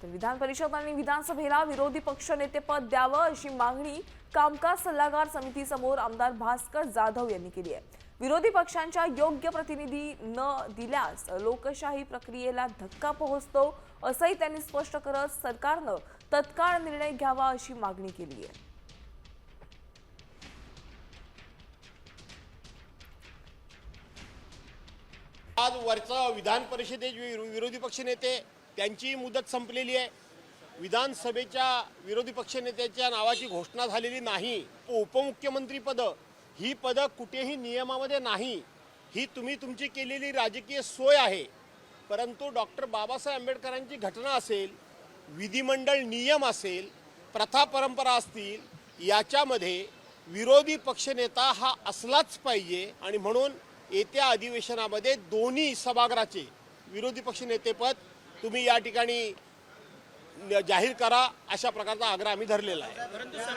तर विधान परिषद आणि विधानसभेला विरोधी पक्षनेतेपद द्यावं अशी मागणी कामकाज सल्लागार समितीसमोर आमदार भास्कर जाधव यांनी केली आहे। विरोधी पक्षांच्या योग्य प्रतिनिधी न दिल्यास लोकशाही प्रक्रियेला धक्का पोहोचतो असंही त्यांनी स्पष्ट करत सरकारनं तत्काळ निर्णय घ्यावा अशी मागणी केली आहे। आज वरचा विधान परिषदेचे विरोधी पक्षनेते त्यांची मुदत संपलेली आहे। विधानसभेच्या विरोधी पक्षनेत्याच्या नावाची घोषणा झालेली नाही। उपमुख्यमंत्री पद ही पद कुठेही नियमामध्ये नाही, ही तुम्ही तुमची केलेली राजकीय सोय आहे। परंतु डॉक्टर बाबासाहेब आंबेडकरांची घटना असेल, विधिमंडळ नियम असेल, प्रथा परंपरा असतील, याच्यामध्ये विरोधी पक्षनेता हा असलाच पाहिजे आणि म्हणून येत्या अधिवेशनामध्ये दोन्ही सभागृहाचे विरोधी पक्षनेतेपद तुम्ही या ठिकाणी जाहीर करा, अशा प्रकारचा आग्रह आम्ही धरलेला आहे।